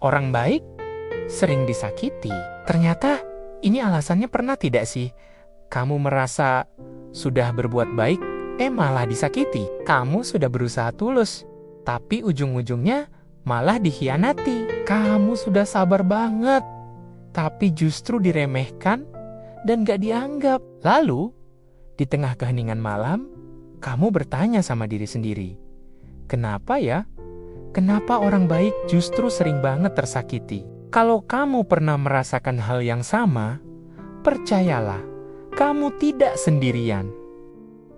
Orang baik sering disakiti. Ternyata ini alasannya pernah tidak sih? Kamu merasa sudah berbuat baik, malah disakiti. Kamu sudah berusaha tulus, tapi ujung-ujungnya malah dikhianati. Kamu sudah sabar banget, tapi justru diremehkan dan gak dianggap. Lalu, di tengah keheningan malam, kamu bertanya sama diri sendiri, kenapa ya? Kenapa orang baik justru sering banget tersakiti? Kalau kamu pernah merasakan hal yang sama, percayalah, kamu tidak sendirian.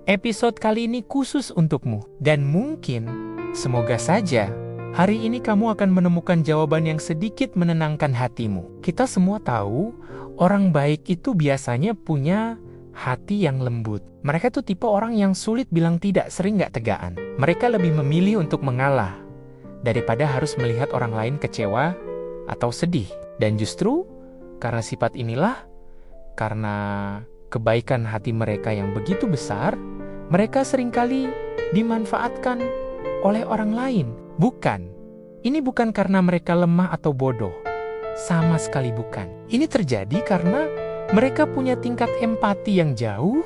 Episode kali ini khusus untukmu, dan mungkin, semoga saja, hari ini kamu akan menemukan jawaban yang sedikit menenangkan hatimu. Kita semua tahu, orang baik itu biasanya punya hati yang lembut. Mereka tuh tipe orang yang sulit bilang tidak, sering gak tegaan. Mereka lebih memilih untuk mengalah, daripada harus melihat orang lain kecewa atau sedih. Dan justru, karena sifat inilah, karena kebaikan hati mereka yang begitu besar, mereka seringkali dimanfaatkan oleh orang lain. Bukan. Ini bukan karena mereka lemah atau bodoh. Sama sekali bukan. Ini terjadi karena mereka punya tingkat empati yang jauh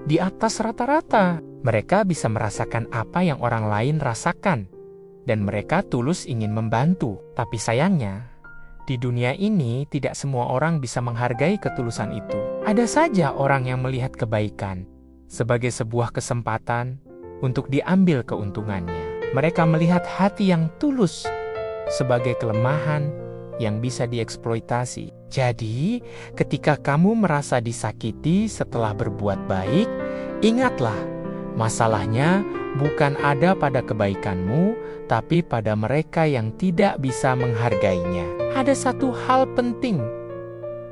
di atas rata-rata. Mereka bisa merasakan apa yang orang lain rasakan. Dan mereka tulus ingin membantu. Tapi sayangnya, di dunia ini tidak semua orang bisa menghargai ketulusan itu. Ada saja orang yang melihat kebaikan sebagai sebuah kesempatan untuk diambil keuntungannya. Mereka melihat hati yang tulus sebagai kelemahan yang bisa dieksploitasi. Jadi, ketika kamu merasa disakiti setelah berbuat baik, ingatlah, masalahnya bukan ada pada kebaikanmu, tapi pada mereka yang tidak bisa menghargainya. Ada satu hal penting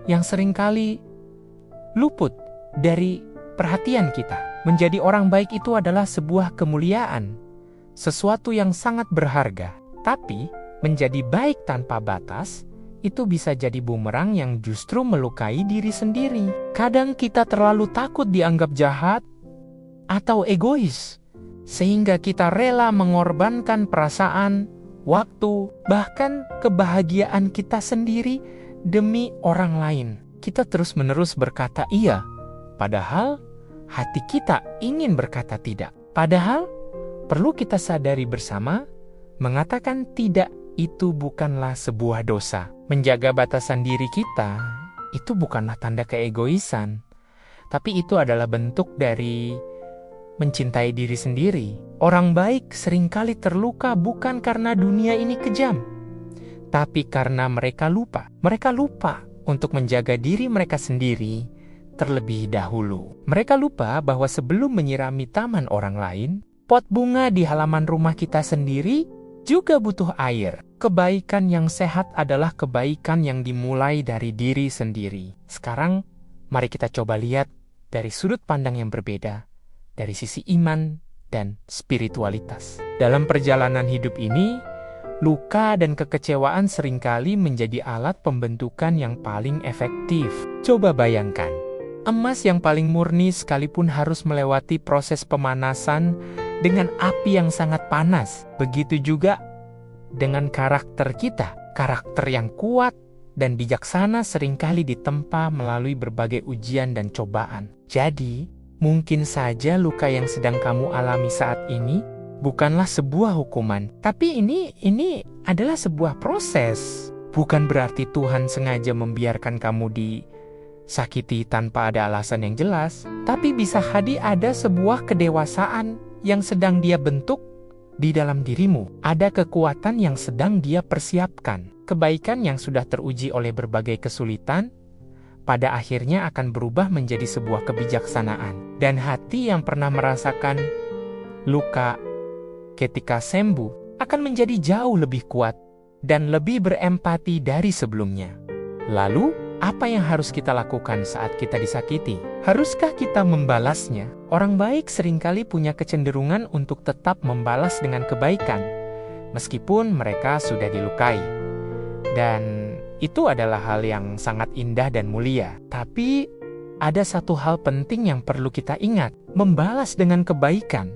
yang seringkali luput dari perhatian kita. Menjadi orang baik itu adalah sebuah kemuliaan, sesuatu yang sangat berharga. Tapi, menjadi baik tanpa batas, itu bisa jadi bumerang yang justru melukai diri sendiri. Kadang kita terlalu takut dianggap jahat atau egois, sehingga kita rela mengorbankan perasaan, waktu, bahkan kebahagiaan kita sendiri demi orang lain. Kita terus-menerus berkata iya, padahal hati kita ingin berkata tidak. Padahal perlu kita sadari bersama, mengatakan tidak itu bukanlah sebuah dosa. Menjaga batasan diri kita itu bukanlah tanda keegoisan, tapi itu adalah bentuk dari mencintai diri sendiri. Orang baik seringkali terluka bukan karena dunia ini kejam, tapi karena mereka lupa. Mereka lupa untuk menjaga diri mereka sendiri terlebih dahulu. Mereka lupa bahwa sebelum menyirami taman orang lain, pot bunga di halaman rumah kita sendiri juga butuh air. Kebaikan yang sehat adalah kebaikan yang dimulai dari diri sendiri. Sekarang, mari kita coba lihat dari sudut pandang yang berbeda, dari sisi iman dan spiritualitas. Dalam perjalanan hidup ini, luka dan kekecewaan seringkali menjadi alat pembentukan yang paling efektif. Coba bayangkan, emas yang paling murni sekalipun harus melewati proses pemanasan dengan api yang sangat panas. Begitu juga dengan karakter kita. Karakter yang kuat dan bijaksana seringkali ditempa melalui berbagai ujian dan cobaan. Jadi, mungkin saja luka yang sedang kamu alami saat ini bukanlah sebuah hukuman, tapi ini adalah sebuah proses. Bukan berarti Tuhan sengaja membiarkan kamu disakiti tanpa ada alasan yang jelas, tapi bisa jadi ada sebuah kedewasaan yang sedang Dia bentuk di dalam dirimu. Ada kekuatan yang sedang Dia persiapkan. Kebaikan yang sudah teruji oleh berbagai kesulitan pada akhirnya akan berubah menjadi sebuah kebijaksanaan. Dan hati yang pernah merasakan luka ketika sembuh akan menjadi jauh lebih kuat dan lebih berempati dari sebelumnya. Lalu, apa yang harus kita lakukan saat kita disakiti? Haruskah kita membalasnya? Orang baik seringkali punya kecenderungan untuk tetap membalas dengan kebaikan, meskipun mereka sudah dilukai. Dan itu adalah hal yang sangat indah dan mulia. Tapi, ada satu hal penting yang perlu kita ingat. Membalas dengan kebaikan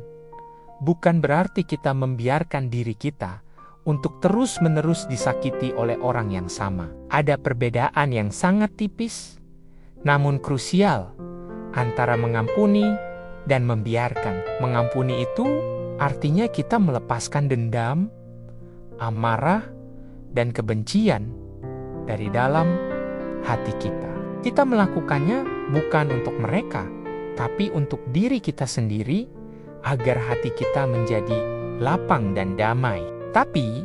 bukan berarti kita membiarkan diri kita untuk terus-menerus disakiti oleh orang yang sama. Ada perbedaan yang sangat tipis, namun krusial, antara mengampuni dan membiarkan. Mengampuni itu artinya kita melepaskan dendam, amarah, dan kebencian dari dalam hati kita. Kita melakukannya bukan untuk mereka, tapi untuk diri kita sendiri, agar hati kita menjadi lapang dan damai. Tapi,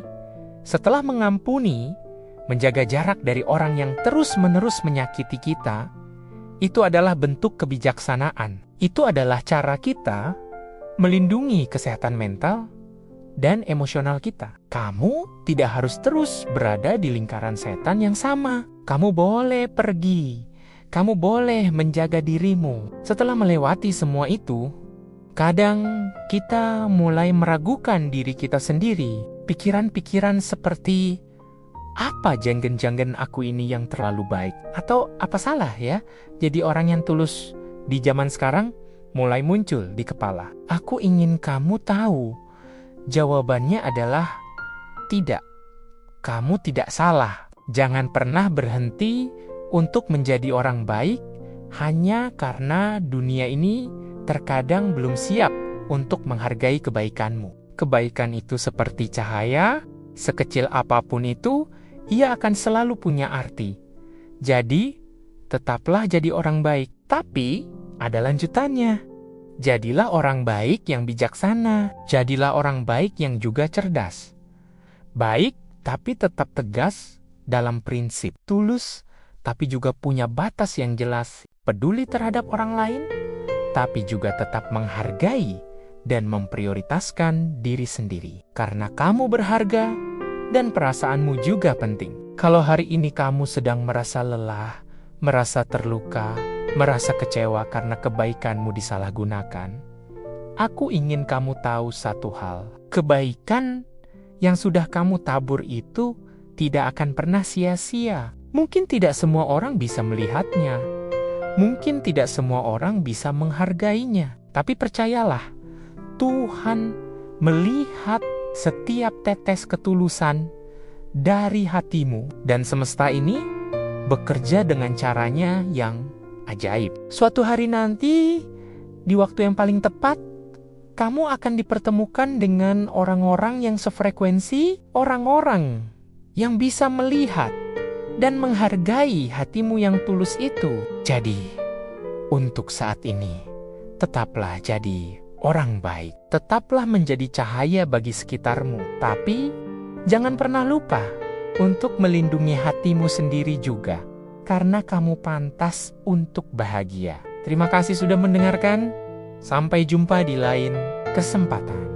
setelah mengampuni, menjaga jarak dari orang yang terus-menerus menyakiti kita, itu adalah bentuk kebijaksanaan. Itu adalah cara kita melindungi kesehatan mental dan emosional kita. Kamu tidak harus terus berada di lingkaran setan yang sama. Kamu boleh pergi. Kamu boleh menjaga dirimu. Setelah melewati semua itu, kadang kita mulai meragukan diri kita sendiri. Pikiran-pikiran seperti, apa janggen-janggen aku ini yang terlalu baik? Atau apa salah ya? Jadi orang yang tulus di zaman sekarang mulai muncul di kepala. Aku ingin kamu tahu, jawabannya adalah tidak. Kamu tidak salah. Jangan pernah berhenti untuk menjadi orang baik hanya karena dunia ini terkadang belum siap untuk menghargai kebaikanmu. Kebaikan itu seperti cahaya, sekecil apapun itu, ia akan selalu punya arti. Jadi, tetaplah jadi orang baik. Tapi, ada lanjutannya. Jadilah orang baik yang bijaksana. Jadilah orang baik yang juga cerdas. Baik, tapi tetap tegas dalam prinsip. Tulus, tapi juga punya batas yang jelas. Peduli terhadap orang lain, tapi juga tetap menghargai dan memprioritaskan diri sendiri. Karena kamu berharga dan perasaanmu juga penting. Kalau hari ini kamu sedang merasa lelah, merasa terluka, merasa kecewa karena kebaikanmu disalahgunakan, aku ingin kamu tahu satu hal. Kebaikan yang sudah kamu tabur itu tidak akan pernah sia-sia. Mungkin tidak semua orang bisa melihatnya. Mungkin tidak semua orang bisa menghargainya. Tapi percayalah, Tuhan melihat setiap tetes ketulusan dari hatimu, dan semesta ini bekerja dengan caranya yang ajaib. Suatu hari nanti, di waktu yang paling tepat, kamu akan dipertemukan dengan orang-orang yang sefrekuensi, orang-orang yang bisa melihat dan menghargai hatimu yang tulus itu. Jadi, untuk saat ini, tetaplah jadi orang baik. Tetaplah menjadi cahaya bagi sekitarmu. Tapi, jangan pernah lupa untuk melindungi hatimu sendiri juga. Karena kamu pantas untuk bahagia. Terima kasih sudah mendengarkan. Sampai jumpa di lain kesempatan.